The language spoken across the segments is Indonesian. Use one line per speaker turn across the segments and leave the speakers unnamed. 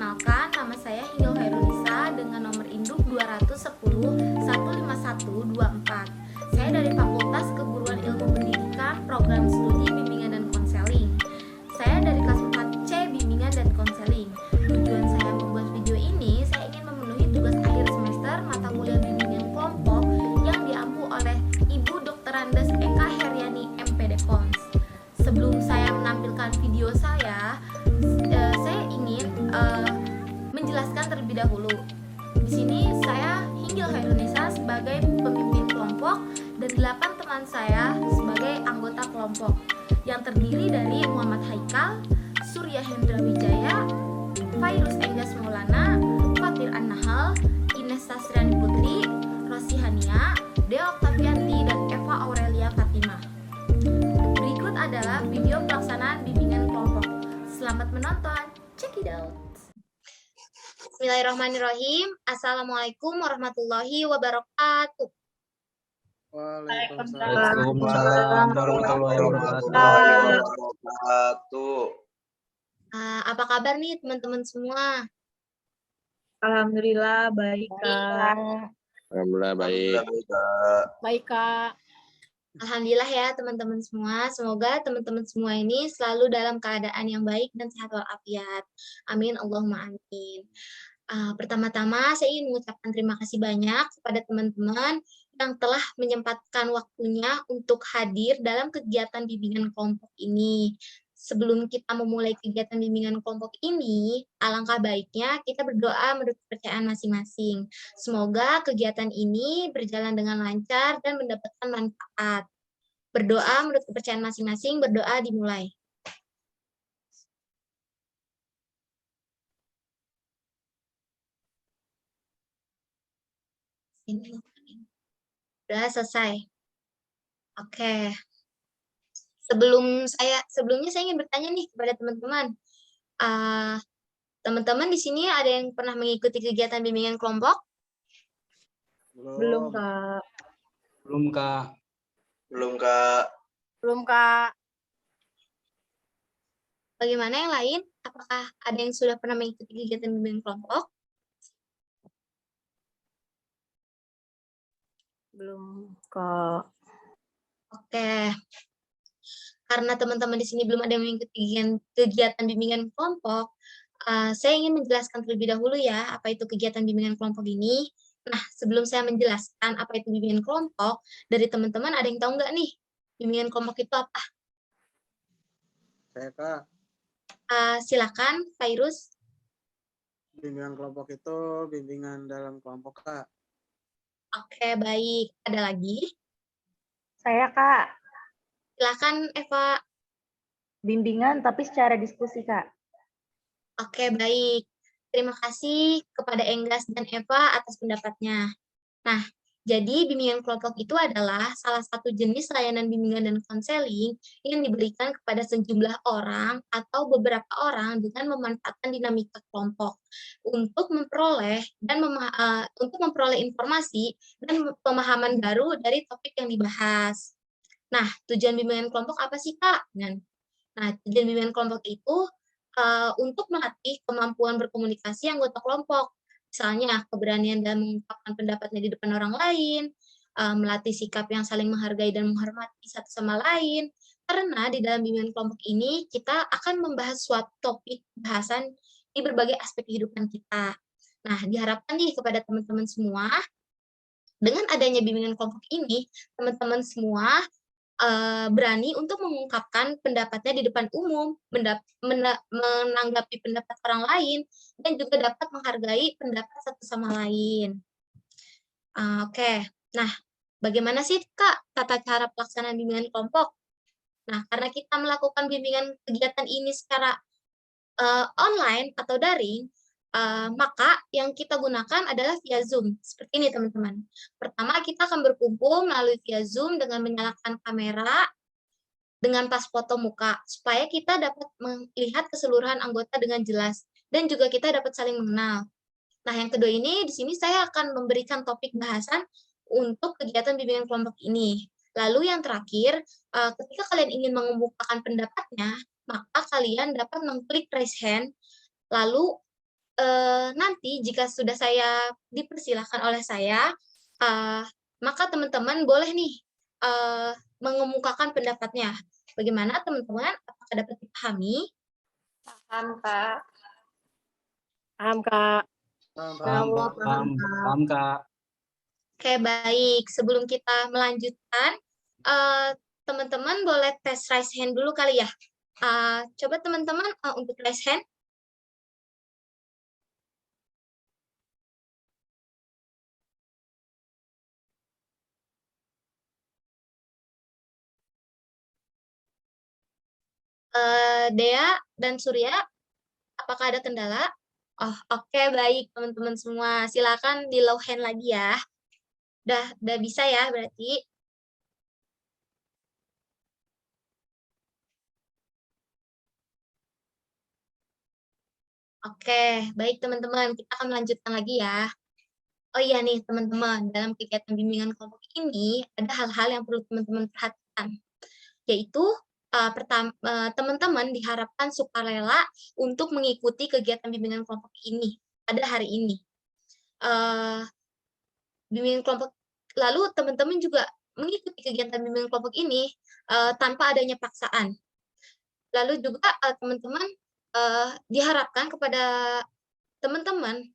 Perkenalkan, nama saya Hinggil Hairunisa dengan nomor induk 210 15124. Saya dari Fakultas Keguruan Ilmu Pendidikan, Program Studi Bimbingan dan Konseling. Saya dari kelas 4C Bimbingan dan Konseling. Tujuan saya membuat video ini, saya ingin memenuhi tugas akhir semester mata kuliah bimbingan kelompok yang diampu oleh Ibu Dr. Andes Eka Heriani MPD Kons. Sebelum saya menampilkan video saya ingin menjelaskan terlebih dahulu. Di sini saya Hinggil Hairunisa sebagai pemimpin kelompok dan 8 teman saya sebagai anggota kelompok yang terdiri dari Muhammad Haikal, Surya Hendra Wijaya, Fairuz Enggas Maulana, Fatir An-Nahal, Ines Sasriani Putri, Rosihania, Dea Oktavianti, dan Eva Aurelia Fatimah. Berikut adalah video pelaksanaan bimbingan kelompok. Selamat menonton. Check it out. Bismillahirrahmanirrahim. Assalamualaikum warahmatullahi wabarakatuh.
Waalaikumsalam warahmatullahi wabarakatuh.
Apa kabar nih teman-teman semua?
Alhamdulillah baik, Kak.
Alhamdulillah baik.
Baik, Kak.
Alhamdulillah ya teman-teman semua. Semoga teman-teman semua ini selalu dalam keadaan yang baik dan sehat walafiat. Amin, Allahumma amin. Pertama-tama saya ingin mengucapkan terima kasih banyak kepada teman-teman yang telah menyempatkan waktunya untuk hadir dalam kegiatan bimbingan kelompok ini. Sebelum kita memulai kegiatan bimbingan kelompok ini, alangkah baiknya kita berdoa menurut kepercayaan masing-masing. Semoga kegiatan ini berjalan dengan lancar dan mendapatkan manfaat. Berdoa menurut kepercayaan masing-masing, berdoa dimulai. Sudah selesai. Oke. Sebelumnya saya ingin bertanya nih kepada teman-teman. Teman-teman di sini ada yang pernah mengikuti kegiatan bimbingan kelompok?
Belum, Kak.
Belum, Kak.
Belum, Kak.
Belum, Kak.
Bagaimana yang lain? Apakah ada yang sudah pernah mengikuti kegiatan bimbingan kelompok?
Belum, Kak.
Oke. Karena teman-teman di sini belum ada yang mengikuti kegiatan bimbingan kelompok, saya ingin menjelaskan terlebih dahulu ya, apa itu kegiatan bimbingan kelompok ini. Nah, sebelum saya menjelaskan apa itu bimbingan kelompok, dari teman-teman ada yang tahu nggak nih, bimbingan kelompok itu apa?
Saya, Kak.
Silakan, Fairuz.
Bimbingan kelompok itu bimbingan dalam kelompok, Kak.
Oke, baik. Ada lagi?
Saya, Kak.
Silakan, Eva.
Bimbingan tapi secara diskusi, Kak.
Oke, baik. Terima kasih kepada Enggas dan Eva atas pendapatnya. Nah, jadi bimbingan kelompok itu adalah salah satu jenis layanan bimbingan dan konseling yang diberikan kepada sejumlah orang atau beberapa orang dengan memanfaatkan dinamika kelompok untuk memperoleh informasi dan pemahaman baru dari topik yang dibahas. Nah, tujuan bimbingan kelompok apa sih, Kak? Nah, tujuan bimbingan kelompok itu untuk melatih kemampuan berkomunikasi anggota kelompok. Misalnya, keberanian dalam mengungkapkan pendapatnya di depan orang lain, melatih sikap yang saling menghargai dan menghormati satu sama lain. Karena di dalam bimbingan kelompok ini, kita akan membahas suatu topik bahasan di berbagai aspek kehidupan kita. Nah, diharapkan nih kepada teman-teman semua, dengan adanya bimbingan kelompok ini, teman-teman semua berani untuk mengungkapkan pendapatnya di depan umum, menanggapi pendapat orang lain, dan juga dapat menghargai pendapat satu sama lain. Oke, nah bagaimana sih Kak tata cara pelaksanaan bimbingan kelompok? Nah, karena kita melakukan bimbingan kegiatan ini secara online atau daring, maka yang kita gunakan adalah via Zoom. Seperti ini teman-teman. Pertama kita akan berkumpul melalui via Zoom dengan menyalakan kamera dengan pas foto muka, supaya kita dapat melihat keseluruhan anggota dengan jelas, dan juga kita dapat saling mengenal. Nah, yang kedua ini, di sini saya akan memberikan topik bahasan untuk kegiatan bimbingan kelompok ini. Lalu yang terakhir, ketika kalian ingin mengemukakan pendapatnya, maka kalian dapat mengklik raise hand, lalu nanti jika sudah saya dipersilahkan oleh saya, maka teman-teman boleh nih mengemukakan pendapatnya. Bagaimana teman-teman? Apakah dapat dipahami?
Paham, Kak. Paham, Kak.
Paham, Kak.
Oke, baik. Sebelum kita melanjutkan, teman-teman boleh tes raise hand dulu kali ya. Coba teman-teman untuk raise hand. Dea dan Surya, apakah ada kendala? Oh, oke, baik teman-teman semua. Silakan di low hand lagi ya. Udah bisa ya berarti. Oke, baik teman-teman. Kita akan melanjutkan lagi ya. Oh iya nih teman-teman, dalam kegiatan bimbingan kelompok ini ada hal-hal yang perlu teman-teman perhatikan. Yaitu teman-teman diharapkan sukarela untuk mengikuti kegiatan bimbingan kelompok ini pada hari ini. Bimbingan kelompok lalu teman-teman juga mengikuti kegiatan bimbingan kelompok ini tanpa adanya paksaan. Lalu juga teman-teman diharapkan kepada teman-teman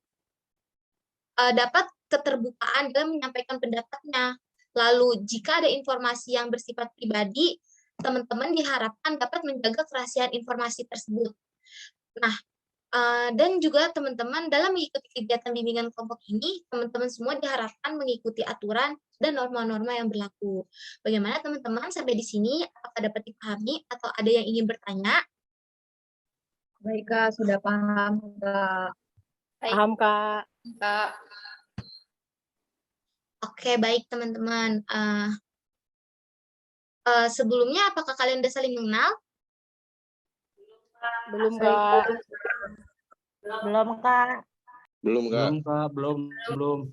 dapat keterbukaan dalam menyampaikan pendapatnya. Lalu jika ada informasi yang bersifat pribadi, teman-teman diharapkan dapat menjaga kerahasiaan informasi tersebut. Nah, dan juga teman-teman dalam mengikuti kegiatan bimbingan kelompok ini, teman-teman semua diharapkan mengikuti aturan dan norma-norma yang berlaku. Bagaimana teman-teman sampai di sini? Apakah dapat dipahami atau ada yang ingin bertanya?
Baik, Kak. Sudah paham, Kak. Paham, Kak.
Oke, baik teman-teman. Sebelumnya, apakah kalian sudah saling mengenal?
Belum, Kak. Belum, Kak.
Belum, Kak. Belum.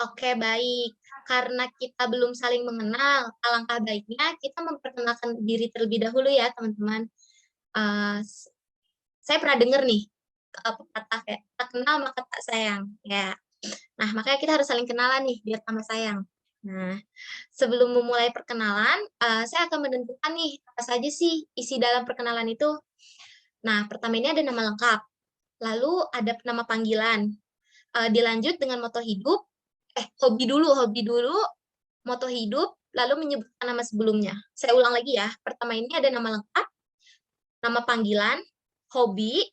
Oke, baik. Karena kita belum saling mengenal, alangkah baiknya kita memperkenalkan diri terlebih dahulu ya, teman-teman. Saya pernah dengar nih, pepatah kayak, tak kenal maka tak sayang. Ya. Nah, makanya kita harus saling kenalan nih, biar tambah sayang. Nah, sebelum memulai perkenalan, saya akan menentukan nih, apa saja sih isi dalam perkenalan itu. Nah, pertama ini ada nama lengkap, lalu ada nama panggilan, dilanjut dengan moto hidup, hobi dulu, moto hidup, lalu menyebutkan nama sebelumnya. Saya ulang lagi ya, pertama ini ada nama lengkap, nama panggilan, hobi,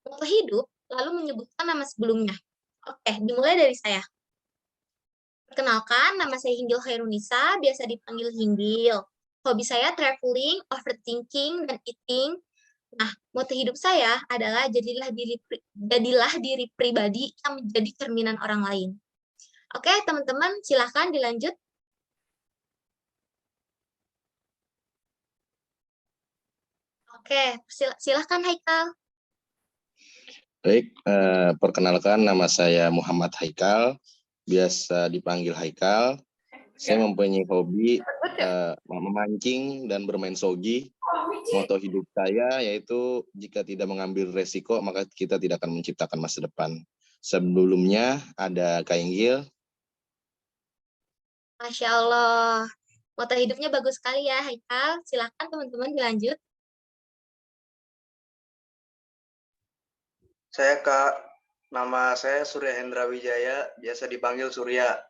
moto hidup, lalu menyebutkan nama sebelumnya. Oke, dimulai dari saya. Perkenalkan, nama saya Hinggil Khairunisa, biasa dipanggil Hinggil. Hobi saya traveling, overthinking, dan eating. Nah, moto hidup saya adalah jadilah diri pribadi yang menjadi cerminan orang lain. Oke, teman-teman, silahkan dilanjut. Oke, silahkan Haikal.
Baik, perkenalkan nama saya Muhammad Haikal, biasa dipanggil Haikal. Saya mempunyai hobi memancing dan bermain sogi. Moto hidup saya yaitu jika tidak mengambil resiko maka kita tidak akan menciptakan masa depan. Sebelumnya ada Kak Inggil.
Masya Allah, moto hidupnya bagus sekali ya Haikal. Silahkan teman-teman dilanjut.
Saya Kak, nama saya Surya Hendra Wijaya, biasa dipanggil Surya.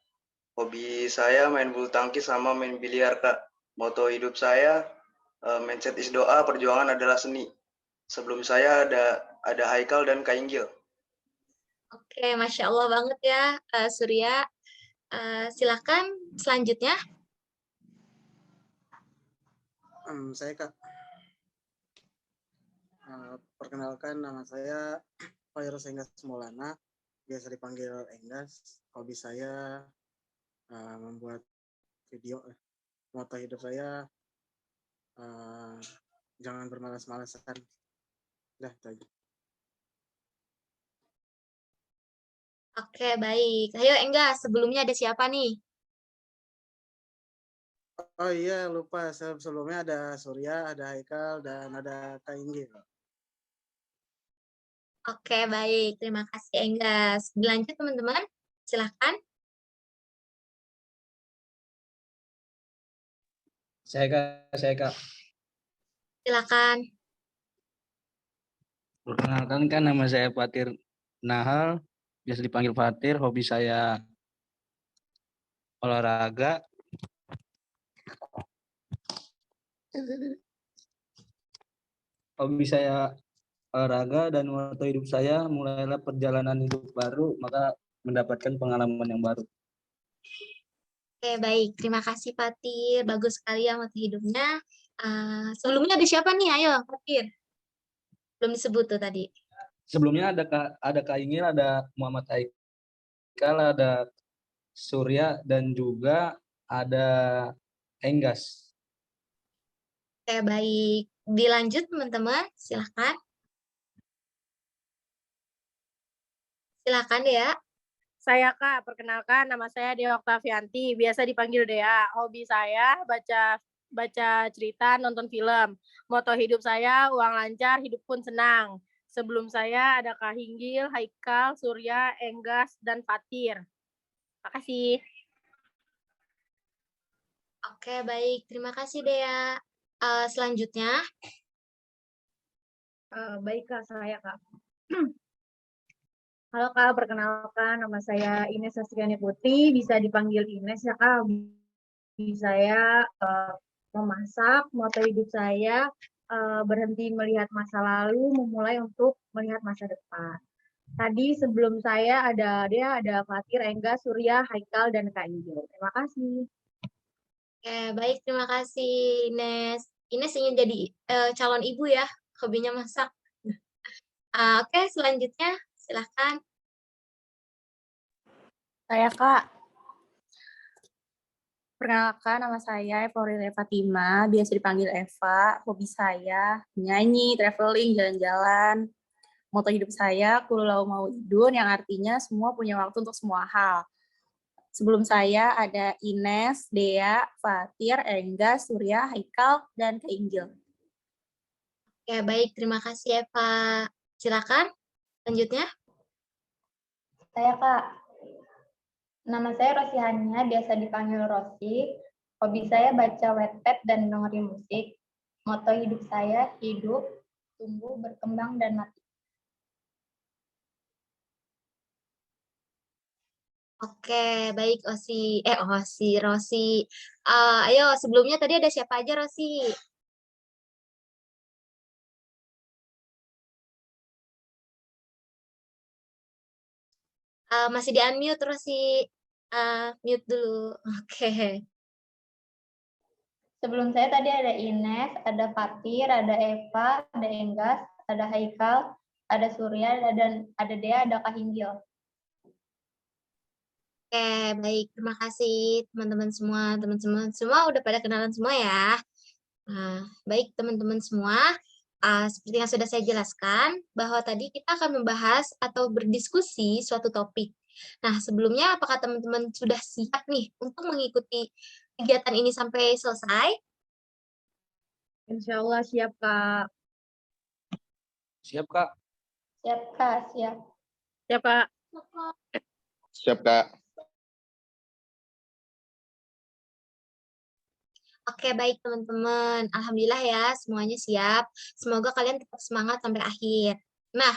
Hobi saya main bulu tangkis sama main biliar Kak. Moto hidup saya, mindset is doa, perjuangan adalah seni. Sebelum saya ada Haikal dan Kak Inggil.
Oke, Masya Allah banget ya Surya. Silahkan selanjutnya.
Saya Kak. Perkenalkan nama saya Fairuz Enggas Maulana, biasa dipanggil Enggas. Hobi saya membuat video. Moto hidup saya jangan bermalas-malasan. Dah, itu aja.
Oke, baik. Ayo Enggas, sebelumnya ada siapa nih?
Oh iya, lupa. Sebelumnya ada Surya, ada Haikal, dan ada Kak Inggil.
Oke, baik. Terima kasih, Enggas. Dilanjut, teman-teman. Silahkan.
Saya Kak.
Silakan.
Perkenalkan kan nama saya Fatir Nahal, biasa dipanggil Fatir. Hobi saya olahraga. Hobi saya olahraga dan moto hidup saya mulailah perjalanan hidup baru, maka mendapatkan pengalaman yang baru.
Oke, baik. Terima kasih, Fatir. Bagus sekali ya moto hidupnya. Sebelumnya ada siapa nih? Ayo, Fatir. Belum disebut tuh tadi.
Sebelumnya ada Kak Ingil, ada Muhammad Haikal, ada Surya, dan juga ada Enggas.
Oke, baik. Dilanjut, teman-teman. Silahkan. Silakan, Dea.
Saya Kak, perkenalkan nama saya Dea Oktavianti, biasa dipanggil Dea. Hobi saya baca cerita, nonton film. Moto hidup saya uang lancar, hidup pun senang. Sebelum saya ada Kak Hinggil, Haikal, Surya, Enggas, dan Fatir. Makasih.
Oke, baik. Terima kasih, Dea. Selanjutnya.
Baik Kak, saya Kak. Halo Kak, perkenalkan nama saya Ines Astiani Putri, bisa dipanggil Ines ya Kak. Hobi saya memasak, moto hidup saya berhenti melihat masa lalu, memulai untuk melihat masa depan. Tadi sebelum saya ada Fatir, Enggas, Surya, Haikal, dan Kak Injil. Terima kasih.
Oke, baik. Terima kasih, Ines. Ines ingin jadi calon ibu ya, hobinya masak. Oke, selanjutnya silahkan.
Saya Kak. Perkenalkan, nama saya Eva Aurelia Fatima, biasa dipanggil Eva. Hobi saya menyanyi, traveling, jalan-jalan. Moto hidup saya, Kulau Mau Idun, yang artinya semua punya waktu untuk semua hal. Sebelum saya ada Ines, Dea, Fatir, Enggas, Surya, Haikal, dan Kak Injil.
Oke, baik. Terima kasih, Eva. Silakan. Selanjutnya.
Saya Kak, nama saya Rosihania, biasa dipanggil Rosi. Hobi saya baca Wattpad dan dengerin musik. Moto hidup saya, hidup, tumbuh, berkembang, dan mati.
Oke, baik Rosi. Ayo, sebelumnya tadi ada siapa aja, Rosi? Masih di-unmute, Rosi. Mute dulu. Oke.
Sebelum saya tadi ada Ines, ada Fatir, ada Eva, ada Enggas, ada Haikal, ada Surya, dan ada Dea, ada Kak Hinggil.
Oke, baik. Terima kasih teman-teman semua. Teman-teman semua udah pada kenalan semua ya. Baik teman-teman semua. Seperti yang sudah saya jelaskan, bahwa tadi kita akan membahas atau berdiskusi suatu topik. Nah, sebelumnya apakah teman-teman sudah siap nih untuk mengikuti kegiatan ini sampai selesai?
Insya Allah siap, Kak.
Siap, Kak.
Siap, Kak. Siap.
Siap, Kak.
Siap, Kak.
Oke, baik teman-teman. Alhamdulillah ya, semuanya siap. Semoga kalian tetap semangat sampai akhir. Nah,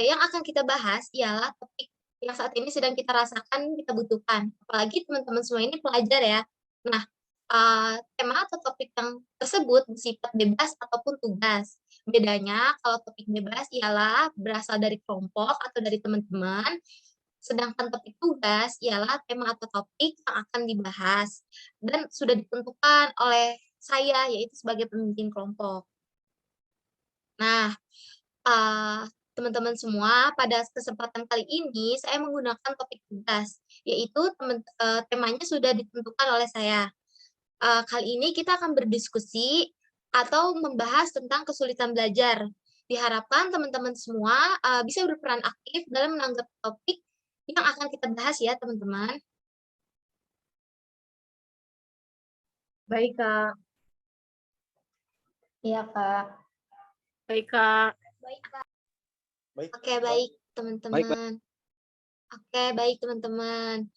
yang akan kita bahas ialah topik yang saat ini sedang kita rasakan, kita butuhkan. Apalagi teman-teman semua ini pelajar ya. Nah, tema atau topik yang tersebut bersifat bebas ataupun tugas. Bedanya kalau topik bebas ialah berasal dari kelompok atau dari teman-teman, sedangkan topik tugas ialah tema atau topik yang akan dibahas dan sudah ditentukan oleh saya, yaitu sebagai pemimpin kelompok. Nah, teman-teman semua, pada kesempatan kali ini saya menggunakan topik tugas, yaitu temanya sudah ditentukan oleh saya. Kali ini kita akan berdiskusi atau membahas tentang kesulitan belajar. Diharapkan teman-teman semua bisa berperan aktif dalam menanggapi topik yang akan kita bahas ya, teman-teman.
Baik, Kak.
Iya, Kak.
Baik, Kak.
Baik, Kak.
Baik.
Oke, baik
Baik,
teman-teman. Oke, baik teman-teman.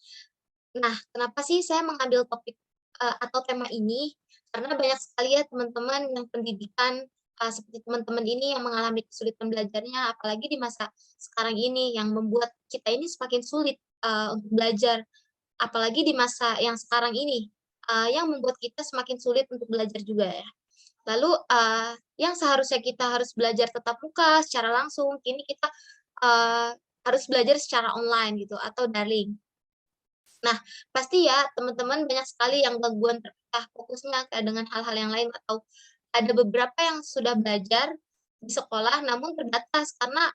Nah, kenapa sih saya mengambil topik atau tema ini? Karena banyak sekali ya teman-teman yang pendidikan seperti teman-teman ini yang mengalami kesulitan belajarnya, apalagi di masa sekarang ini yang membuat kita ini semakin sulit untuk belajar, apalagi di masa yang sekarang ini yang membuat kita semakin sulit untuk belajar juga ya. Lalu yang seharusnya kita harus belajar tatap muka secara langsung, kini kita eee, harus belajar secara online gitu atau daring. Nah, pasti ya teman-teman banyak sekali yang gangguan terpecah fokusnya kayak dengan hal-hal yang lain atau ada beberapa yang sudah belajar di sekolah namun terbatas karena,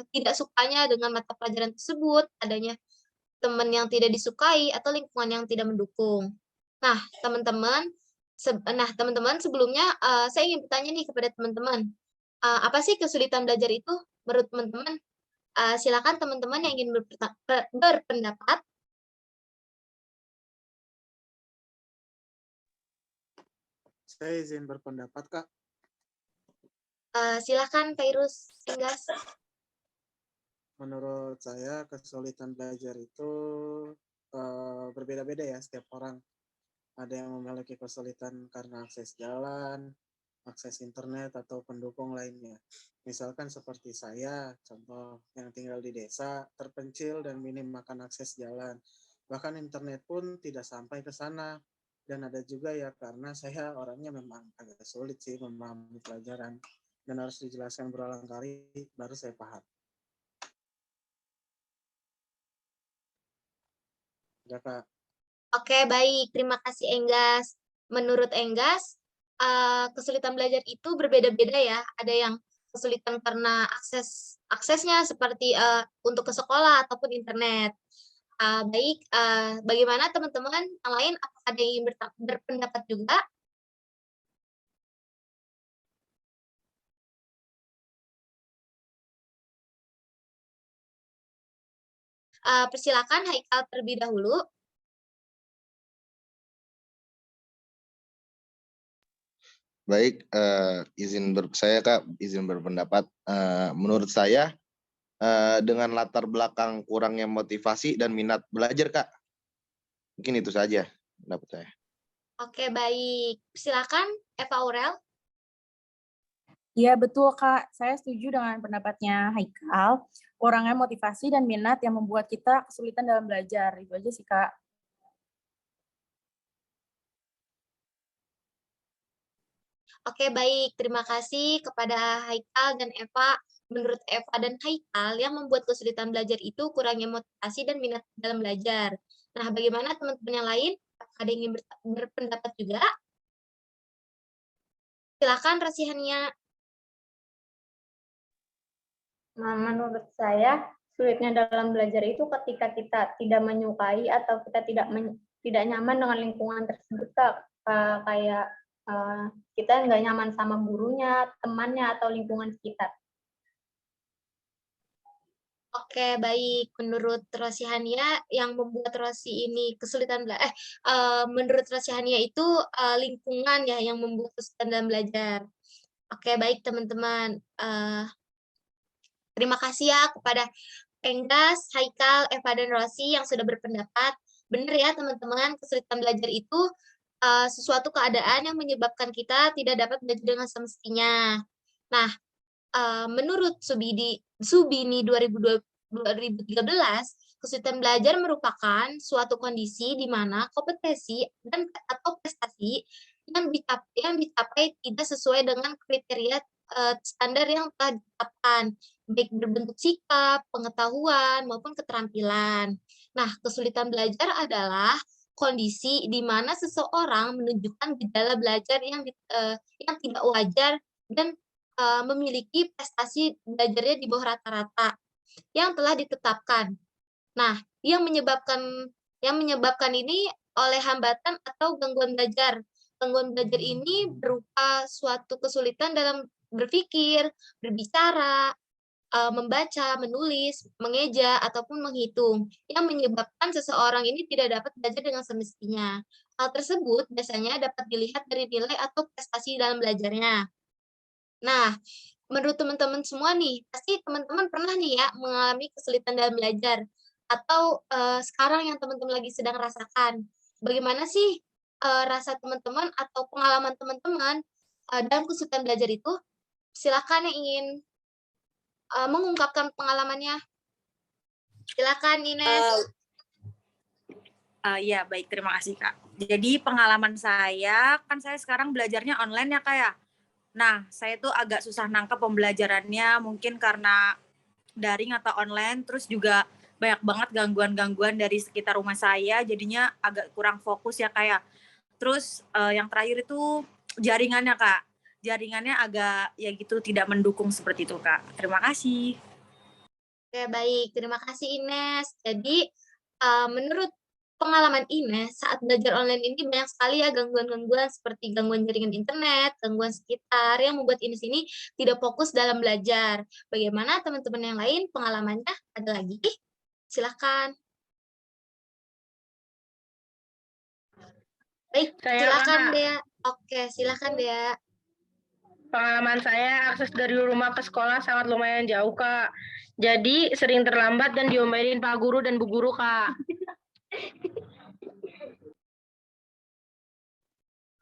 tidak sukanya dengan mata pelajaran tersebut, adanya teman yang tidak disukai atau lingkungan yang tidak mendukung. Nah, teman-teman sebelumnya, saya ingin bertanya nih kepada teman-teman, apa sih kesulitan belajar itu menurut teman-teman? Silakan teman-teman yang ingin berpendapat.
Saya izin berpendapat, Kak.
Silakan Kairus Enggas.
Menurut saya kesulitan belajar itu berbeda-beda ya setiap orang. Ada yang memiliki kesulitan karena akses jalan, akses internet, atau pendukung lainnya. Misalkan seperti saya, contoh yang tinggal di desa, terpencil dan minim akan akses jalan. Bahkan internet pun tidak sampai ke sana. Dan ada juga ya karena saya orangnya memang agak sulit sih memahami pelajaran. Dan harus dijelaskan berulang kali baru saya paham. Ya, Kak.
Oke, baik. Terima kasih, Enggas. Menurut Enggas, kesulitan belajar itu berbeda-beda ya. Ada yang kesulitan karena aksesnya seperti untuk ke sekolah ataupun internet. Baik, bagaimana teman-teman yang lain? Apakah ada yang ingin berpendapat juga? Persilakan Haikal terlebih dahulu.
Baik, saya Kak izin berpendapat. Menurut saya dengan latar belakang kurangnya motivasi dan minat belajar Kak. Mungkin itu saja pendapat saya.
Oke, baik. Silakan Eva Aurel.
Iya betul Kak, saya setuju dengan pendapatnya Haikal. Kurangnya motivasi dan minat yang membuat kita kesulitan dalam belajar. Itu aja sih Kak.
Oke, baik. Terima kasih kepada Haikal dan Eva. Menurut Eva dan Haikal, yang membuat kesulitan belajar itu kurangnya motivasi dan minat dalam belajar. Nah, bagaimana teman-teman yang lain? Apakah ada yang ingin berpendapat juga? Silakan Rasihania.
Nah, menurut saya, sulitnya dalam belajar itu ketika kita tidak menyukai atau kita tidak nyaman dengan lingkungan tersebut, Kak. Kayak kita nggak nyaman sama gurunya, temannya, atau lingkungan sekitar.
Oke, baik. Menurut Rosihania, yang membuat Rosi ini kesulitan belajar, menurut Rosihania itu lingkungan ya yang membuat kesulitan dalam belajar. Oke, baik teman-teman. Terima kasih ya kepada Enggas, Haikal, Eva, dan Rosi yang sudah berpendapat. Benar ya teman-teman, kesulitan belajar itu sesuatu keadaan yang menyebabkan kita tidak dapat belajar dengan semestinya. Nah, menurut Subini 2013, kesulitan belajar merupakan suatu kondisi di mana kompetensi atau prestasi yang dicapai tidak sesuai dengan kriteria standar yang telah ditetapkan, baik berbentuk sikap, pengetahuan, maupun keterampilan. Nah, kesulitan belajar adalah kondisi di mana seseorang menunjukkan gejala belajar yang tidak wajar dan memiliki prestasi belajarnya di bawah rata-rata yang telah ditetapkan. Nah, yang menyebabkan ini oleh hambatan atau gangguan belajar. Gangguan belajar ini berupa suatu kesulitan dalam berpikir, berbicara, membaca, menulis, mengeja, ataupun menghitung, yang menyebabkan seseorang ini tidak dapat belajar dengan semestinya. Hal tersebut biasanya dapat dilihat dari nilai atau prestasi dalam belajarnya. Nah, menurut teman-teman semua nih, pasti teman-teman pernah nih ya mengalami kesulitan dalam belajar atau sekarang yang teman-teman lagi sedang rasakan. Bagaimana sih rasa teman-teman atau pengalaman teman-teman dalam kesulitan belajar itu? Silakan yang ingin mengungkapkan pengalamannya. Silakan Ines.
Iya, baik. Terima kasih, Kak. Jadi pengalaman saya, kan saya sekarang belajarnya online ya, Kak ya. Nah, saya tuh agak susah nangkep pembelajarannya, mungkin karena daring atau online, terus juga banyak banget gangguan-gangguan dari sekitar rumah saya, jadinya agak kurang fokus ya, Kak ya. Terus yang terakhir itu jaringannya, Kak. Jaringannya agak ya gitu tidak mendukung seperti itu, Kak. Terima kasih.
Oke, baik. Terima kasih Ines. Jadi, menurut pengalaman Ines, saat belajar online ini banyak sekali ya gangguan-gangguan seperti gangguan jaringan internet, gangguan sekitar yang membuat Ines ini tidak fokus dalam belajar. Bagaimana teman-teman yang lain pengalamannya? Ada lagi? Silakan. Baik, silakan Dea. Oke, silakan Dea.
Pengalaman saya, akses dari rumah ke sekolah sangat lumayan jauh, Kak. Jadi sering terlambat dan diomelin Pak Guru dan Bu Guru, Kak.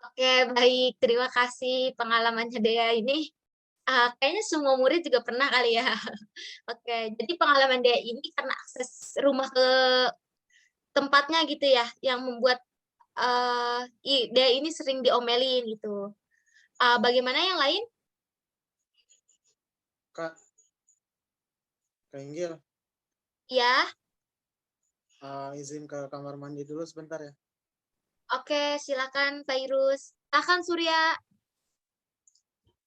Oke, baik. Terima kasih pengalamannya Dea ini. Kayaknya semua murid juga pernah kali ya. Oke, jadi pengalaman Dea ini karena akses rumah ke tempatnya gitu ya, yang membuat Dea ini sering diomelin gitu. Bagaimana yang lain?
Kak Inggil,
Ya,
izin ke kamar mandi dulu sebentar ya.
oke, silakan Fairuz. Silakan Surya.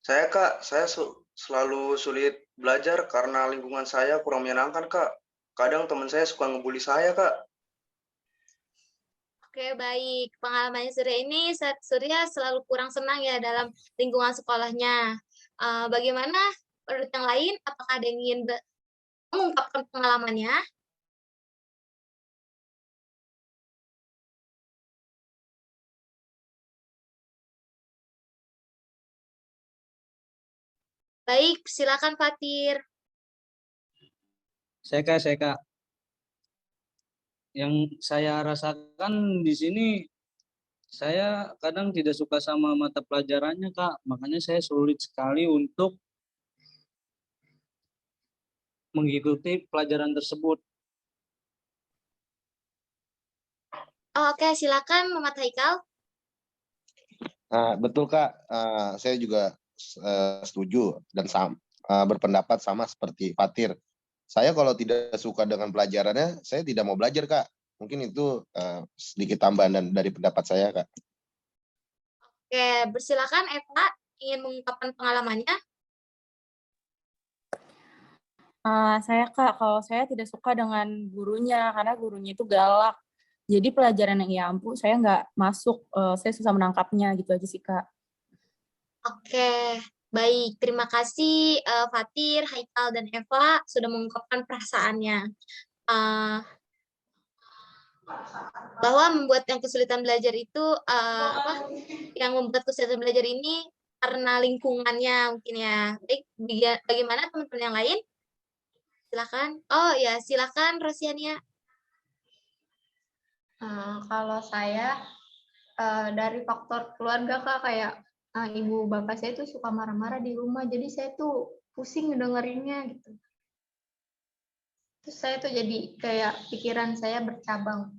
Saya Kak, saya selalu sulit belajar karena lingkungan saya kurang menyenangkan Kak. Kadang teman saya suka ngebully saya Kak.
Oke, baik. Pengalamannya Surya selalu kurang senang ya dalam lingkungan sekolahnya. Bagaimana menurut yang lain? Apakah ada yang ingin mengungkapkan pengalamannya? Baik, silakan Fatir.
Saya Kak. Yang saya rasakan di sini, saya kadang tidak suka sama mata pelajarannya, Kak. Makanya saya sulit sekali untuk mengikuti pelajaran tersebut.
Oke, silakan Muhammad Haikal.
Betul Kak, saya juga setuju dan berpendapat sama seperti Fatir. Saya kalau tidak suka dengan pelajarannya, saya tidak mau belajar Kak. Mungkin itu sedikit tambahan dari pendapat saya Kak.
Oke, bersilakan Eva ingin mengungkapkan pengalamannya.
Saya Kak, kalau saya tidak suka dengan gurunya, karena gurunya itu galak. Jadi pelajaran yang ia ampu, saya nggak masuk, saya susah menangkapnya, gitu aja sih Kak.
Oke, baik. Terima kasih Fatir, Haikal, dan Eva sudah mengungkapkan perasaannya. Bahwa membuat yang kesulitan belajar itu, yang membuat kesulitan belajar ini karena lingkungannya mungkin ya. Baik, bagaimana teman-teman yang lain? Silakan. Oh ya, silakan Rosiania.
Kalau saya dari faktor keluarga Kak, kayak ibu bapak saya tuh suka marah-marah di rumah, jadi saya tuh pusing ngedengerinnya gitu. Terus saya tuh jadi kayak pikiran saya bercabang.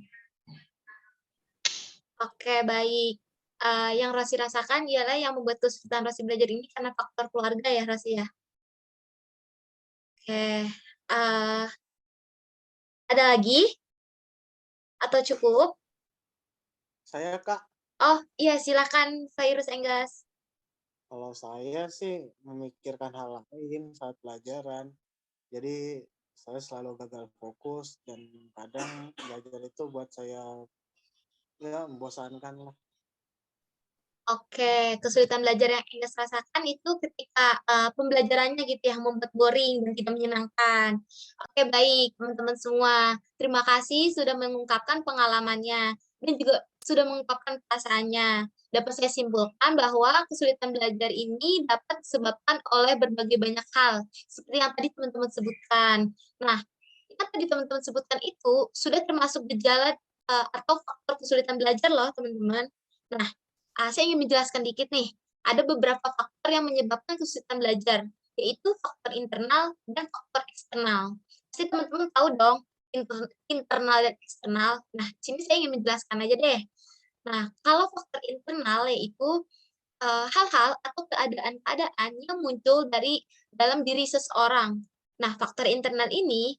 Oke, baik. Yang Rosi rasakan ialah yang membuat kesulitan Rosi belajar ini karena faktor keluarga ya, Rosi ya? Oke. Ada lagi? Atau cukup?
Saya Kak,
Oh, iya silakan Fairuz Enggas.
kalau saya sih memikirkan hal lain saat pelajaran. Jadi saya selalu gagal fokus dan kadang belajar itu buat saya ya membosankan lah.
Oke, kesulitan belajar yang Enggas rasakan itu ketika pembelajarannya gitu yang membuat boring dan tidak menyenangkan. Oke, baik teman-teman semua. Terima kasih sudah mengungkapkan pengalamannya. Dan juga sudah mengungkapkan perasaannya. Dapat saya simpulkan bahwa kesulitan belajar ini dapat disebabkan oleh berbagai banyak hal, seperti yang tadi teman-teman sebutkan. Nah, yang tadi teman-teman sebutkan itu sudah termasuk gejala atau faktor kesulitan belajar loh, teman-teman. Nah, saya ingin menjelaskan dikit nih. Ada beberapa faktor yang menyebabkan kesulitan belajar, yaitu faktor internal dan faktor eksternal. Pasti teman-teman tahu dong, internal dan eksternal. Nah, di sini saya ingin menjelaskan aja deh. Nah, kalau faktor internal yaitu hal-hal atau keadaan-keadaan yang muncul dari dalam diri seseorang. Nah, faktor internal ini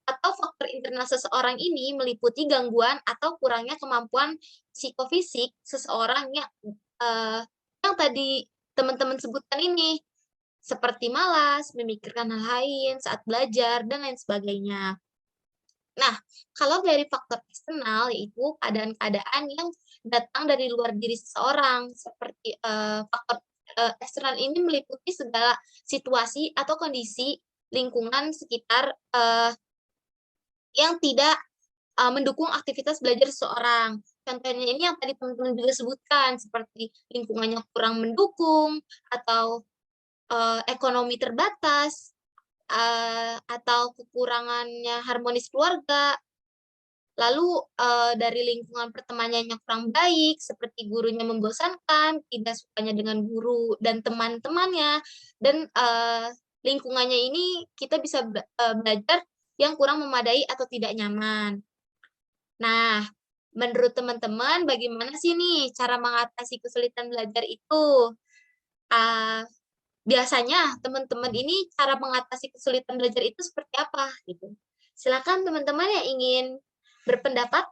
atau faktor internal seseorang ini meliputi gangguan atau kurangnya kemampuan psikofisik seseorang yang tadi teman-teman sebutkan ini, seperti malas, memikirkan hal lain saat belajar, dan lain sebagainya. Nah, kalau dari faktor eksternal, yaitu keadaan-keadaan yang datang dari luar diri seseorang, seperti faktor eksternal ini meliputi segala situasi atau kondisi lingkungan sekitar yang tidak mendukung aktivitas belajar seseorang. Contohnya ini yang tadi teman-teman juga sebutkan, seperti lingkungannya kurang mendukung, atau ekonomi terbatas, atau kekurangannya harmonis keluarga, lalu dari lingkungan pertemanannya kurang baik, seperti gurunya membosankan, tidak sukanya dengan guru dan teman-temannya, dan lingkungannya ini kita bisa belajar yang kurang memadai atau tidak nyaman. Nah, menurut teman-teman bagaimana sih nih cara mengatasi kesulitan belajar itu? Biasanya teman-teman ini cara mengatasi kesulitan belajar itu seperti apa gitu. Silakan teman-teman yang ingin berpendapat.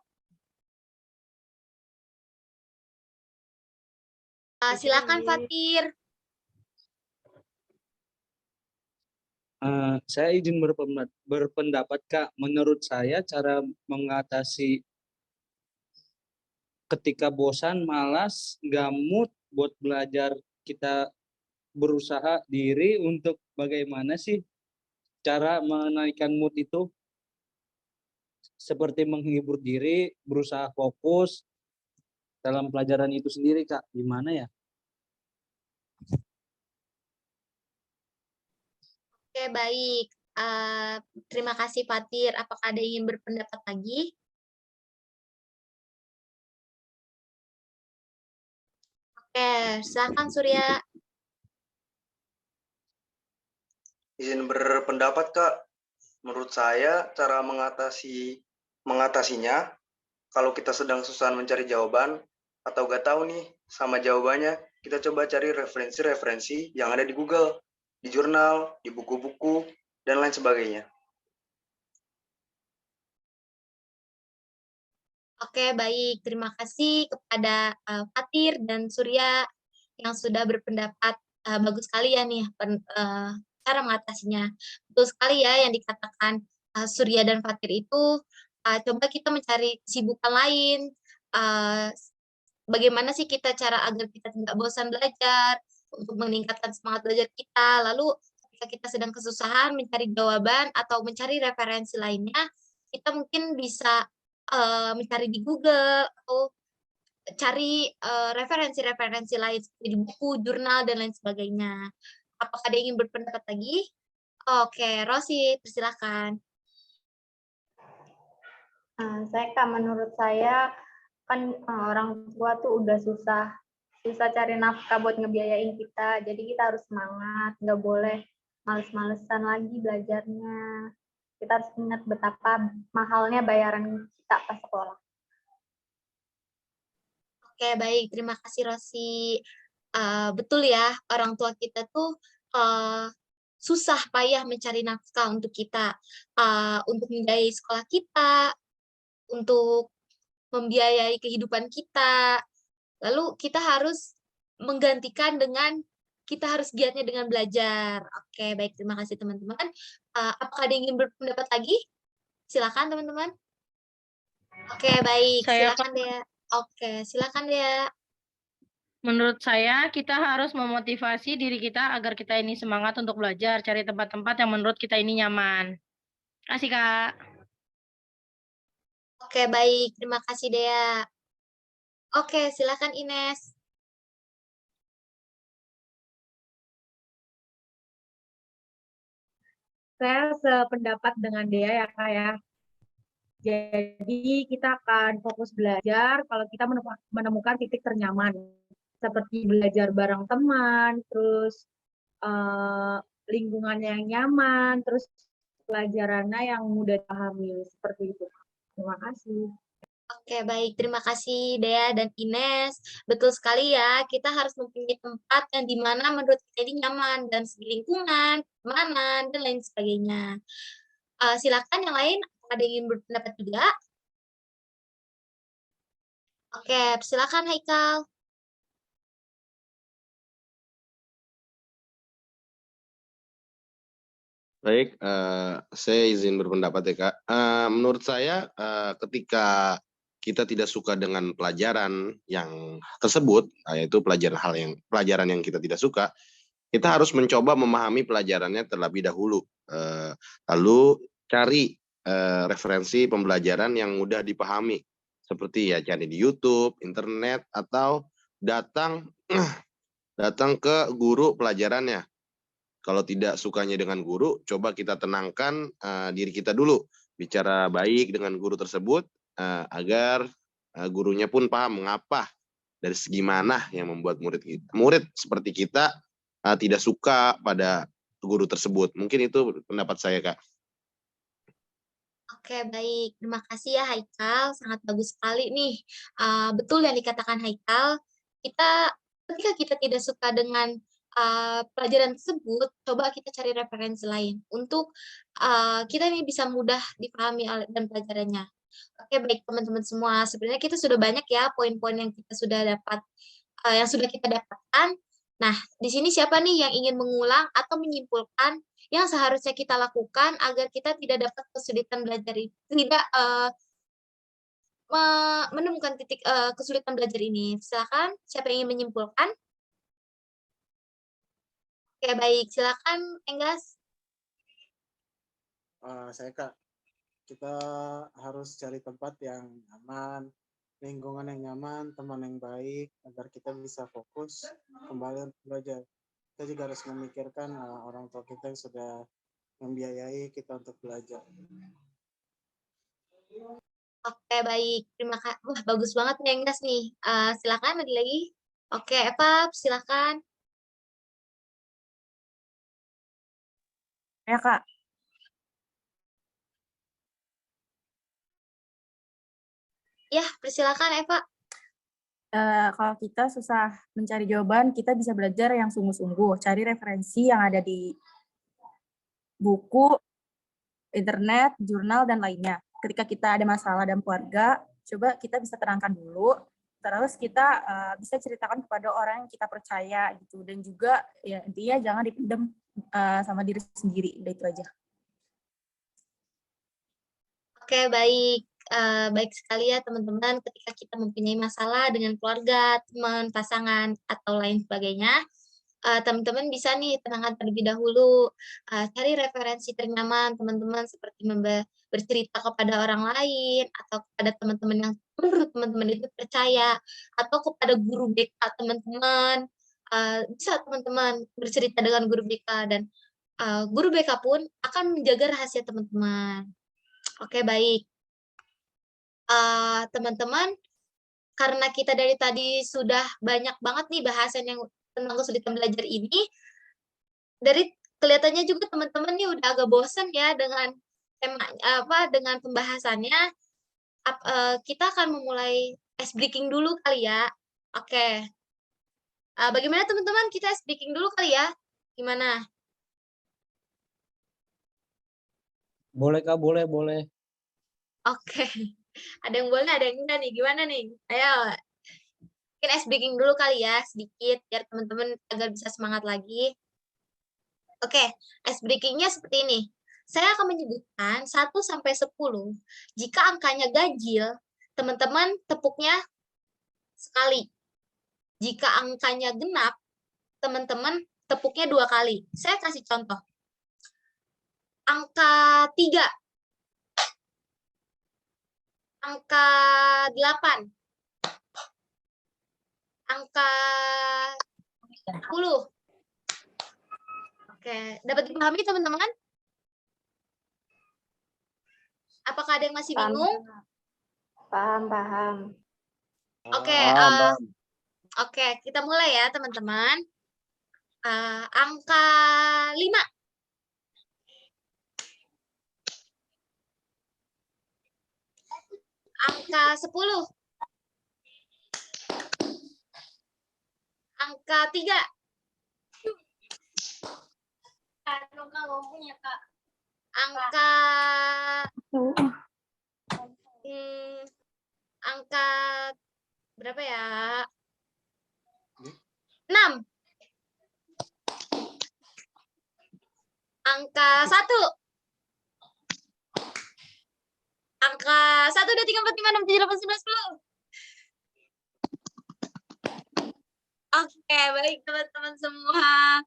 Silakan Fatir.
Saya izin berpendapat, Kak. Menurut saya cara mengatasi ketika bosan, malas, nggak mood buat belajar, kita berusaha diri untuk bagaimana sih cara menaikkan mood itu, seperti menghibur diri, berusaha fokus dalam pelajaran itu sendiri, Kak. Gimana ya?
Oke, baik. Terima kasih Fatir. Apakah ada yang ingin berpendapat lagi? Oke, silakan Surya.
Izin berpendapat, Kak. Menurut saya, cara mengatasinya, kalau kita sedang susah mencari jawaban, atau gak tahu nih sama jawabannya, kita coba cari referensi-referensi yang ada di Google, di jurnal, di buku-buku, dan lain sebagainya.
Oke, baik. Terima kasih kepada Fatir dan Surya yang sudah berpendapat bagus sekali ya nih cara mengatasinya. Betul sekali ya yang dikatakan Surya dan Fatir itu, coba kita mencari kesibukan lain. Bagaimana sih kita cara agar kita tidak bosan belajar, untuk meningkatkan semangat belajar kita. Lalu ketika kita sedang kesusahan mencari jawaban atau mencari referensi lainnya, kita mungkin bisa mencari di Google atau cari referensi-referensi lain seperti di buku, jurnal, dan lain sebagainya. Apakah ada yang ingin berpendapat lagi? Oke, Rosi, persilakan.
Menurut saya kan orang tua tuh udah susah cari nafkah buat ngebiayain kita, jadi kita harus semangat, nggak boleh males-malesan lagi belajarnya. Kita harus ingat betapa mahalnya bayaran kita pas sekolah.
Oke, baik. Terima kasih, Rosi. Betul ya, orang tua kita tuh susah payah mencari nafkah untuk kita, untuk membiayai sekolah kita, untuk membiayai kehidupan kita. Lalu kita harus menggantikan dengan kita harus giatnya dengan belajar. Oke, baik. Terima kasih, teman-teman. Apakah ada yang ingin berpendapat lagi? Silakan, teman-teman. Oke, baik. Silakan Dea. Oke, silakan Dea.
Menurut saya, kita harus memotivasi diri kita agar kita ini semangat untuk belajar, cari tempat-tempat yang menurut kita ini nyaman. Terima kasih, Kak.
Oke, baik. Terima kasih, Dea. Oke, silakan Ines.
Saya sependapat dengan Dea ya Kak ya. Jadi kita akan fokus belajar kalau kita menemukan titik ternyaman. Seperti belajar bareng teman, terus lingkungan yang nyaman, terus pelajarannya yang mudah dipahami. Seperti itu. Terima kasih.
Oke, baik. Terima kasih Dea dan Ines. Betul sekali ya, kita harus mempunyai tempat yang dimana menurut kita ini nyaman dan segi lingkungan, keamanan, dan lain sebagainya. Silakan yang lain, ada yang ingin berpendapat juga? Oke, silakan Haikal.
Baik, saya izin berpendapat ya Kak. Menurut saya ketika kita tidak suka dengan pelajaran yang tersebut, yaitu pelajaran yang kita tidak suka, kita harus mencoba memahami pelajarannya terlebih dahulu. Lalu cari referensi pembelajaran yang mudah dipahami, seperti ya cari di YouTube, internet, atau datang datang ke guru pelajarannya. Kalau tidak sukanya dengan guru, coba kita tenangkan diri kita dulu. Bicara baik dengan guru tersebut agar gurunya pun paham mengapa dari segi mana yang membuat murid seperti kita tidak suka pada guru tersebut. Mungkin itu pendapat saya, Kak.
Oke, baik. Terima kasih ya Haikal. Sangat bagus sekali nih. Betul yang dikatakan Haikal. Ketika kita tidak suka dengan pelajaran tersebut, coba kita cari referensi lain untuk kita ini bisa mudah dipahami dan pelajarannya. Oke, baik teman-teman semua. Sebenarnya kita sudah banyak ya poin-poin yang kita sudah dapat, yang sudah kita dapatkan. Nah, di sini siapa nih yang ingin mengulang atau menyimpulkan yang seharusnya kita lakukan agar kita tidak dapat kesulitan belajar ini, tidak menemukan titik kesulitan belajar ini. Silakan, siapa yang ingin menyimpulkan? Oke, baik. Silakan, Enggas.
Saya Kak, kita harus cari tempat yang nyaman, lingkungan yang nyaman, teman yang baik, agar kita bisa fokus kembali untuk belajar. Kita juga harus memikirkan orang tua kita yang sudah membiayai kita untuk belajar.
Oke, baik. Terima kasih. Wah, bagus banget nih, Enggas nih. Silakan, ada lagi. Oke, Eva, silakan.
Ya, Kak.
Ya, persilakan, Eva.
Kalau kita susah mencari jawaban, kita bisa belajar yang sungguh-sungguh. Cari referensi yang ada di buku, internet, jurnal, dan lainnya. Ketika kita ada masalah dalam keluarga, coba kita bisa tenangkan dulu. Terus kita bisa ceritakan kepada orang yang kita percaya gitu. Dan juga ya intinya jangan dipendam sama diri sendiri. Udah itu aja.
Oke, baik. Baik sekali ya teman-teman, ketika kita mempunyai masalah dengan keluarga, teman, pasangan, atau lain sebagainya, teman-teman bisa nih tenangkan terlebih dahulu, cari referensi ternyaman teman-teman seperti bercerita kepada orang lain, atau kepada teman-teman yang menurut teman-teman itu percaya, atau kepada guru BK teman-teman. Bisa teman-teman bercerita dengan guru BK dan guru BK pun akan menjaga rahasia teman-teman. Oke, baik. Teman-teman, karena kita dari tadi sudah banyak banget nih bahasan yang tentang kesulitan belajar ini, dari kelihatannya juga teman-teman nih udah agak bosan ya dengan dengan pembahasannya. Kita akan memulai ice breaking dulu kali ya. Oke. Bagaimana teman-teman? Kita ice breaking dulu kali ya. Gimana?
Boleh Kak, boleh.
Oke. Ada yang boleh, ada yang enggak nih. Gimana nih? Ayo. Mungkin ice breaking dulu kali ya, sedikit, biar teman-teman agar bisa semangat lagi. Oke, ice breaking-nya seperti ini. Saya akan menyebutkan 1-10. Jika angkanya ganjil, teman-teman tepuknya sekali. Jika angkanya genap, teman-teman tepuknya 2 kali. Saya kasih contoh. Angka 3. Angka 8. angka 10. Oke, dapat dipahami teman-teman? Apakah ada yang masih bingung?
Paham.
Oke, oke, kita mulai ya teman-teman. Angka 5. Angka 10. Angka 3. Angka angka berapa ya? 6. Angka 1. Angka 1, 2, 3, 4, 5, 6, 7, 8, 9, 10. Oke, baik teman-teman semua.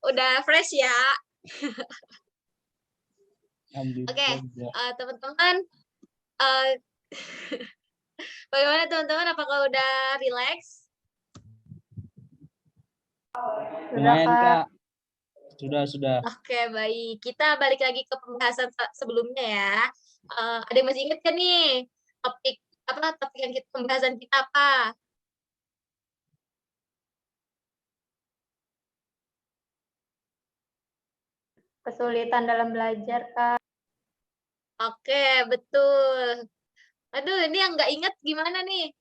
Udah fresh ya. Oke, teman-teman. Bagaimana teman-teman? Apakah udah relax?
Lumayan, Kak. Sudah.
Oke, baik. Kita balik lagi ke pembahasan sebelumnya ya. Ada yang masih ingat kan nih topik yang pembahasan kita apa?
Kesulitan dalam belajar, Kak.
Oke, betul. Aduh, ini yang nggak ingat gimana nih?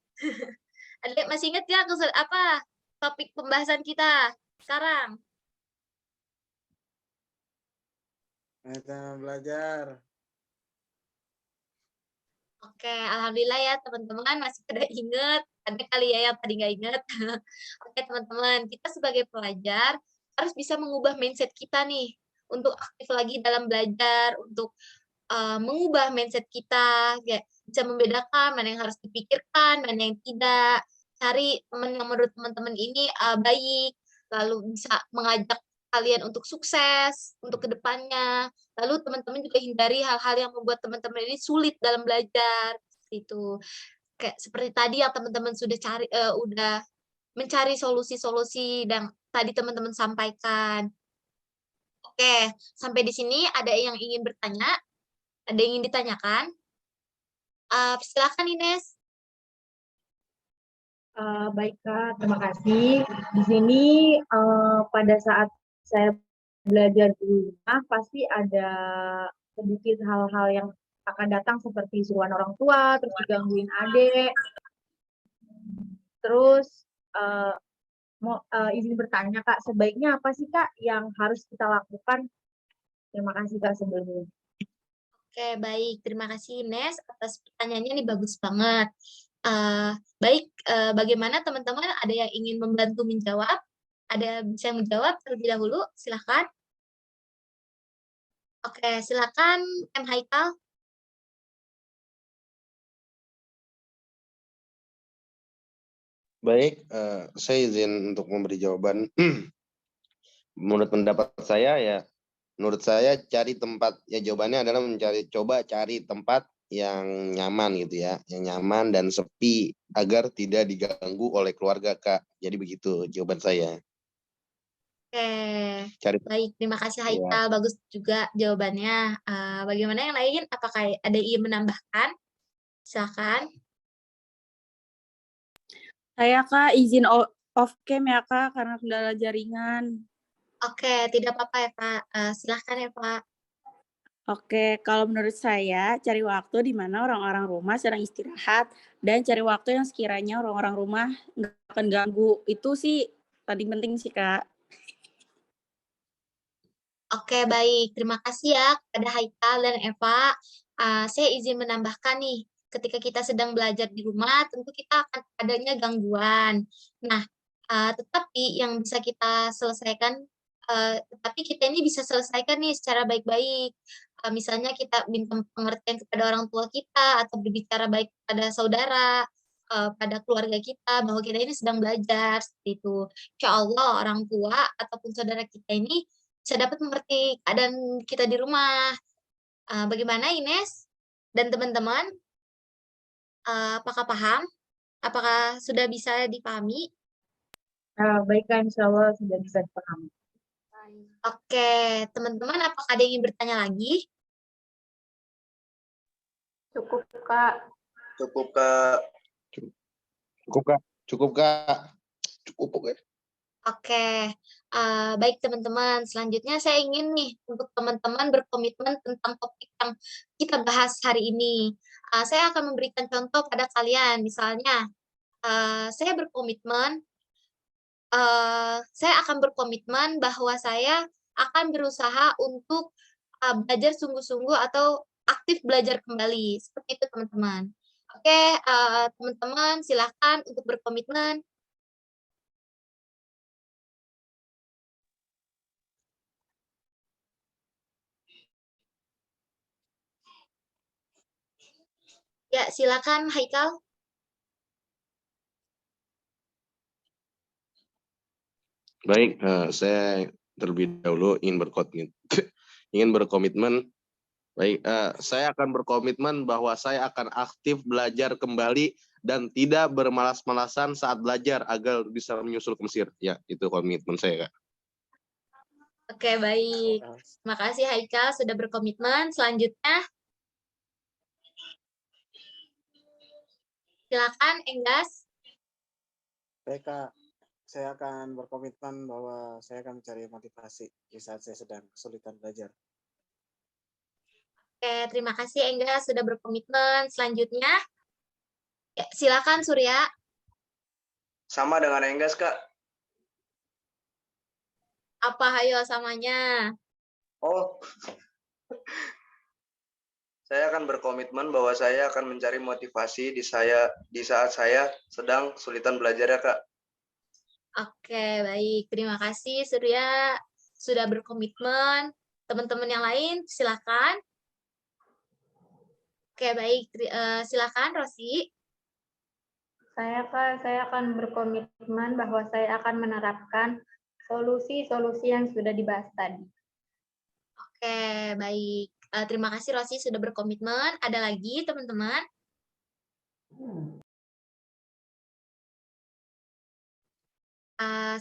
Ada masih ingat ya apa topik pembahasan kita sekarang?
Dalam belajar.
Oke, alhamdulillah ya teman-teman masih pada ingat. Ada kali ya yang tadi nggak ingat. Oke teman-teman, kita sebagai pelajar harus bisa mengubah mindset kita nih untuk aktif lagi dalam belajar, untuk mengubah mindset kita, ya, bisa membedakan mana yang harus dipikirkan, mana yang tidak. Cari teman yang menurut teman-teman ini baik, lalu bisa mengajak kalian untuk sukses, untuk kedepannya. Lalu teman-teman juga hindari hal-hal yang membuat teman-teman ini sulit dalam belajar. Itu kayak seperti tadi yang teman-teman sudah udah mencari solusi-solusi dan tadi teman-teman sampaikan. Oke, sampai di sini ada yang ingin bertanya? Ada yang ingin ditanyakan? Silakan Ines.
Baik Kak, terima kasih. Di sini pada saat saya belajar di rumah pasti ada sedikit hal-hal yang akan datang seperti suruhan orang tua, terus digangguin adik. Terus izin bertanya Kak, sebaiknya apa sih Kak yang harus kita lakukan? Terima kasih Kak sebelumnya.
Oke, baik. Terima kasih Ines atas pertanyaannya, ini bagus banget. Baik, bagaimana teman-teman? Ada yang ingin membantu menjawab? Ada bisa menjawab terlebih dahulu? Silakan. Oke, silakan M. Haikal.
Baik, saya izin untuk memberi jawaban. Menurut pendapat saya ya, menurut saya cari tempat, ya jawabannya adalah coba cari tempat yang nyaman gitu ya, yang nyaman dan sepi agar tidak diganggu oleh keluarga Kak. Jadi begitu jawaban saya.
Oke, baik. Terima kasih Haikal, bagus juga jawabannya. Bagaimana yang lain? Apakah ada yang ingin menambahkan? Silakan.
Saya Kak izin off cam ya Kak karena kendala jaringan.
Oke, tidak apa-apa ya Pak. Silakan ya Pak.
Oke, kalau menurut saya cari waktu di mana orang-orang rumah sedang istirahat dan cari waktu yang sekiranya orang-orang rumah nggak akan ganggu. Itu sih paling penting sih Kak.
Oke, baik. Terima kasih ya kepada Haikal dan Eva. Saya izin menambahkan nih, ketika kita sedang belajar di rumah, tentu kita akan adanya gangguan. Nah, tetapi yang bisa kita selesaikan, tetapi kita ini bisa selesaikan nih secara baik-baik. Misalnya kita minta pengertian kepada orang tua kita, atau berbicara baik pada saudara, pada keluarga kita, bahwa kita ini sedang belajar, seperti itu. Insya Allah orang tua ataupun saudara kita ini bisa dapat mengerti keadaan kita di rumah. Bagaimana Ines dan teman-teman? Apakah paham? Apakah sudah bisa dipahami?
Baik Kak, insya Allah sudah bisa dipahami.
Oke, teman-teman, apakah ada yang ingin bertanya lagi?
Cukup, Kak.
Cukup Kak.
Cukup Kak. Cukup Kak. Cukup oke.
Oke, baik teman-teman. Selanjutnya saya ingin nih untuk teman-teman berkomitmen tentang topik yang kita bahas hari ini. Saya akan memberikan contoh pada kalian. Misalnya, saya akan berkomitmen bahwa saya akan berusaha untuk belajar sungguh-sungguh atau aktif belajar kembali. Seperti itu teman-teman. Oke, teman-teman silakan untuk berkomitmen. Ya, silakan Haikal.
Baik, saya terlebih dahulu ingin berkomitmen. Baik, saya akan berkomitmen bahwa saya akan aktif belajar kembali dan tidak bermalas-malasan saat belajar agar bisa menyusul ke Mesir. Ya, itu komitmen saya, Kak.
Oke, baik. Terima kasih Haikal sudah berkomitmen. Selanjutnya, silakan Enggas.
Baik Kak, saya akan berkomitmen bahwa saya akan mencari motivasi di saat saya sedang kesulitan belajar.
Oke, terima kasih Enggas sudah berkomitmen. Selanjutnya, ya, silakan Surya.
Sama dengan Enggas Kak.
Apa hayo samanya?
Oh, saya akan berkomitmen bahwa saya akan mencari motivasi di saat saya sedang kesulitan belajar ya Kak.
Oke, baik. Terima kasih Surya sudah berkomitmen. Teman-teman yang lain, silakan. Oke, baik. Silakan Rosi.
Saya akan berkomitmen bahwa saya akan menerapkan solusi-solusi yang sudah dibahas tadi.
Oke, baik. Terima kasih Rosi sudah berkomitmen. Ada lagi teman-teman?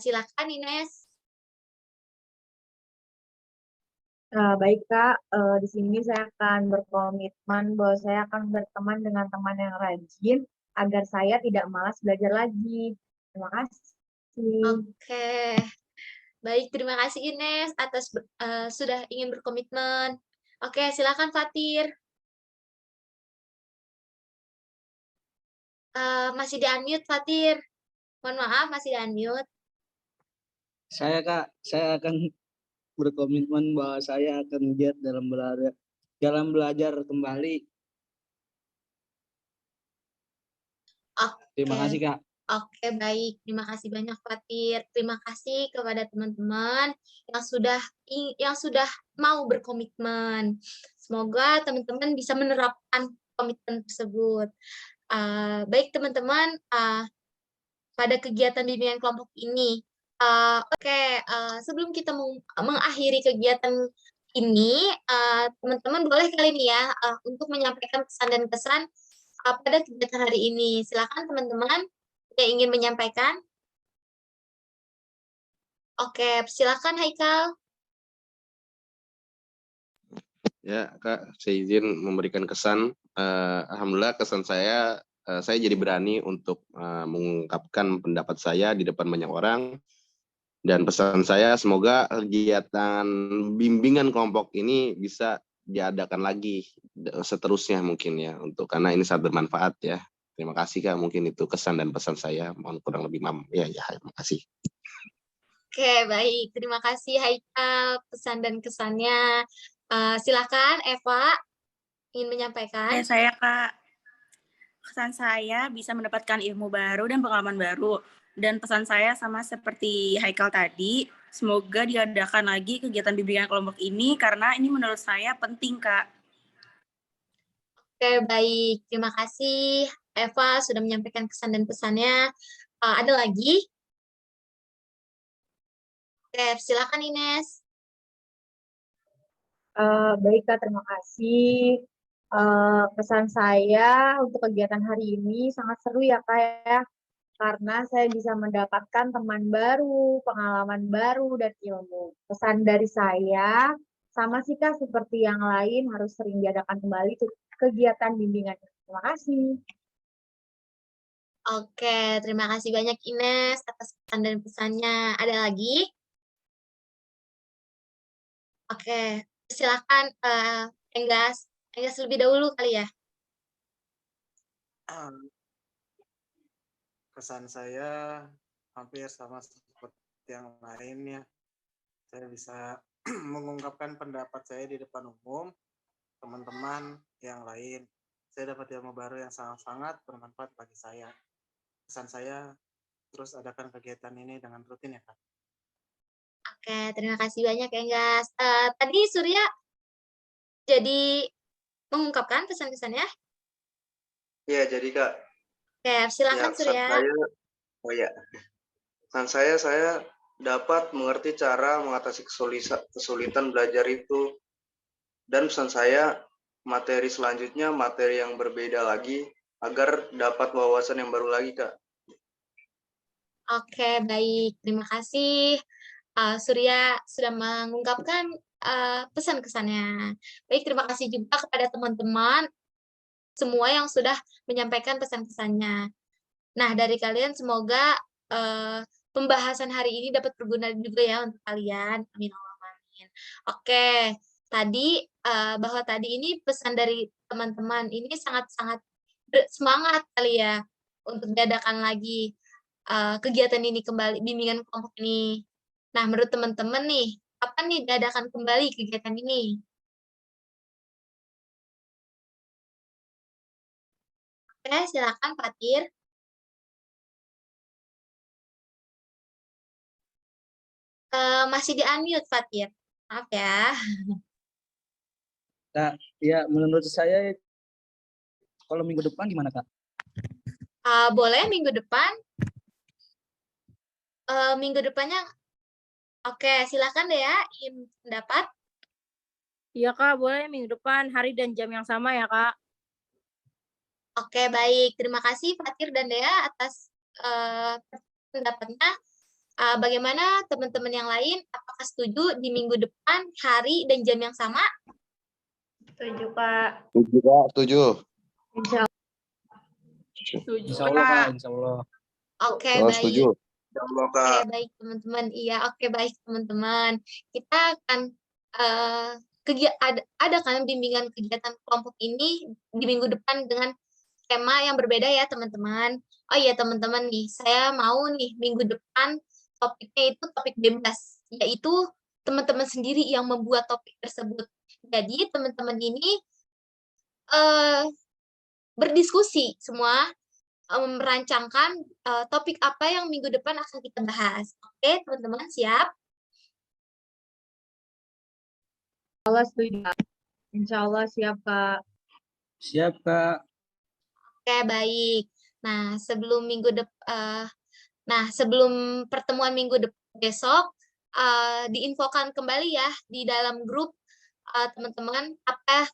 Silakan Ines.
Baik Kak, di sini saya akan berkomitmen bahwa saya akan berteman dengan teman yang rajin agar saya tidak malas belajar lagi. Terima kasih.
Oke, baik. Terima kasih Ines atas sudah ingin berkomitmen. Oke, silakan Fatir. Masih di-unmute Fatir. Mohon maaf, masih di-unmute.
Saya Kak, saya akan berkomitmen bahwa saya akan giat dalam belajar kembali. Terima
Oke.
kasih Kak.
Oke, baik. Terima kasih banyak Fatir. Terima kasih kepada teman-teman yang sudah mau berkomitmen. Semoga teman-teman bisa menerapkan komitmen tersebut. Baik teman-teman, pada kegiatan bimbingan kelompok ini. Sebelum kita mengakhiri kegiatan ini, teman-teman boleh kali ini ya untuk menyampaikan pesan dan kesan pada kegiatan hari ini. Silakan teman-teman yang ingin menyampaikan. Oke, silakan Haikal.
Ya, Kak, saya izin memberikan kesan. Alhamdulillah kesan saya jadi berani untuk mengungkapkan pendapat saya di depan banyak orang. Dan pesan saya semoga kegiatan bimbingan kelompok ini bisa diadakan lagi seterusnya mungkin ya, karena ini sangat bermanfaat ya. Terima kasih Kak, mungkin itu kesan dan pesan saya. Mohon kurang lebih terima kasih.
Oke, baik. Terima kasih Haikal pesan dan kesannya. Silakan Eva ingin menyampaikan.
Ya, saya Kak. Kesan saya bisa mendapatkan ilmu baru dan pengalaman baru. Dan pesan saya sama seperti Haikal tadi, semoga diadakan lagi kegiatan bimbingan kelompok ini karena ini menurut saya penting, Kak.
Oke, baik. Terima kasih Eva sudah menyampaikan kesan dan pesannya. Ada lagi? Oke, silakan Ines.
Baik Kak, terima kasih. Pesan saya untuk kegiatan hari ini sangat seru ya Kak ya. karena saya bisa mendapatkan teman baru, pengalaman baru, dan ilmu. Pesan dari saya, sama sih Kak seperti yang lain, harus sering diadakan kembali kegiatan bimbingan. Terima kasih.
Oke, terima kasih banyak Ines atas pesan dan pesannya. Ada lagi? Oke, silakan Enggas. Enggas lebih dahulu kali ya.
Kesan saya hampir sama seperti yang lainnya. Saya bisa mengungkapkan pendapat saya di depan umum, teman-teman yang lain. Saya dapat ilmu baru yang sangat-sangat bermanfaat bagi saya. Pesan saya, terus adakan kegiatan ini dengan rutin ya, Kak.
Oke, terima kasih banyak Enggas. Tadi Surya jadi mengungkapkan pesan-pesannya.
Iya, jadi Kak,
Oke,
ya
silakan
pesan
Surya.
saya, oh ya, pesan saya dapat mengerti cara mengatasi kesulitan belajar itu. Dan pesan saya, materi selanjutnya materi yang berbeda lagi agar dapat wawasan yang baru lagi, Kak.
Oke, baik. Terima kasih Surya sudah mengungkapkan pesan-kesannya. Baik, terima kasih juga kepada teman-teman semua yang sudah menyampaikan pesan-pesannya. Nah, dari kalian semoga pembahasan hari ini dapat berguna juga ya untuk kalian. Amin Allahumma amin. Oke, tadi bahwa tadi ini pesan dari teman-teman ini sangat-sangat semangat kali ya untuk diadakan lagi kegiatan ini kembali, bimbingan kelompok ini. Nah, menurut teman-teman nih, kapan nih diadakan kembali kegiatan ini? Oke, silakan Fatir. Masih di-unmute, Fatir. Maaf ya.
Nah, ya menurut saya kalau minggu depan gimana Kak?
Boleh minggu depan. Minggu depannya, oke, silakan deh ya, pendapat.
Iya Kak, boleh minggu depan hari dan jam yang sama ya Kak.
Oke, baik. Terima kasih Fatir dan Dea atas pendapatnya. Bagaimana teman-teman yang lain? Apakah setuju di minggu depan hari dan jam yang sama?
Setuju, Kak.
Setuju, Kak. Setuju.
Insya
Insya Allah Kak, Insya Allah.
Oke,
Oh,
baik.
setuju.
Oke, baik teman-teman. Iya, oke baik teman-teman. Kita akan ada kan bimbingan kegiatan kelompok ini di minggu depan dengan tema yang berbeda ya teman-teman. Oh iya teman-teman nih, saya mau nih minggu depan topiknya itu topik bebas, yaitu teman-teman sendiri yang membuat topik tersebut. Jadi teman-teman ini berdiskusi semua, merancangkan topik apa yang minggu depan akan kita bahas. Oke teman-teman, siap?
Allah setuju. Insya Allah siap, Kak.
Siap Kak.
Oke, baik. Nah, sebelum pertemuan minggu besok, diinfokan kembali ya di dalam grup teman-teman apa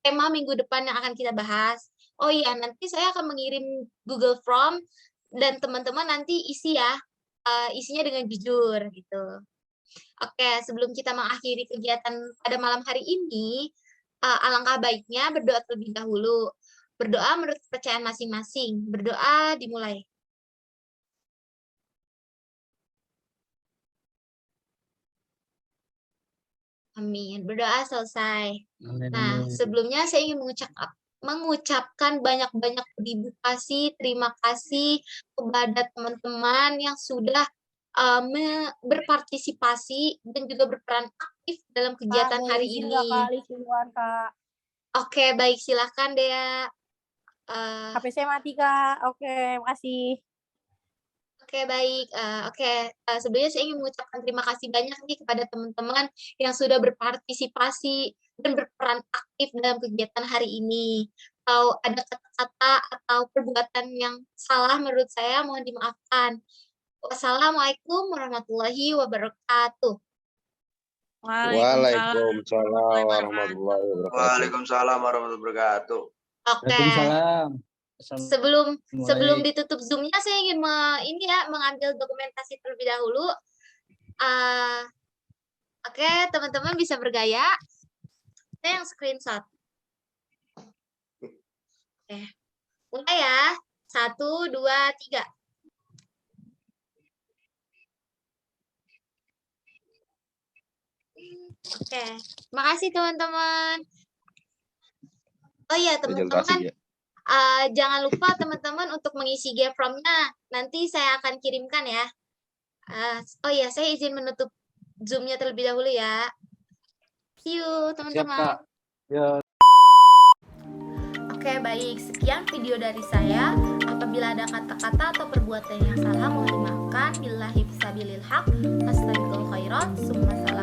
tema minggu depan yang akan kita bahas. Oh iya, nanti saya akan mengirim Google Form dan teman-teman nanti isi ya, isinya dengan jujur gitu. Oke, sebelum kita mengakhiri kegiatan pada malam hari ini, alangkah baiknya berdoa terlebih dahulu. Berdoa menurut kepercayaan masing-masing. Berdoa dimulai. Amin. Berdoa selesai.
Amin,
Nah,
amin.
sebelumnya saya ingin mengucapkan banyak-banyak terima kasih kepada teman-teman yang sudah berpartisipasi dan juga berperan aktif dalam kegiatan hari ini.
Kak.
Oke, baik. Silakan Dea.
HP saya mati, Kak. Oke, makasih.
Oke, baik. Sebelumnya saya ingin mengucapkan terima kasih banyak nih kepada teman-teman yang sudah berpartisipasi dan berperan aktif dalam kegiatan hari ini. Kalau ada kata-kata atau perbuatan yang salah menurut saya, mohon dimaafkan. Wassalamualaikum warahmatullahi wabarakatuh.
Waalaikumsalam warahmatullahi wabarakatuh.
Waalaikumsalam warahmatullahi wabarakatuh.
Oke.
Waalaikumsalam.
Sebelum ditutup Zoom-nya, saya ingin mengambil dokumentasi terlebih dahulu. Oke, teman-teman bisa bergaya. Saya yang screenshot. Oke, mulai ya. 1, 2, 3. Oke, makasih teman-teman. Oh iya teman-teman, jangan lupa teman-teman untuk mengisi G-form-nya. Nanti saya akan kirimkan ya. Oh iya, saya izin menutup Zoom-nya terlebih dahulu ya. See you teman-teman.
Siap, Kak. Ya.
Oke, baik. Sekian video dari saya. Apabila ada kata-kata atau perbuatan yang salah, mohon dimaafkan. Billahi fisabilil haq. Astagfirullah khairan. Summa salam.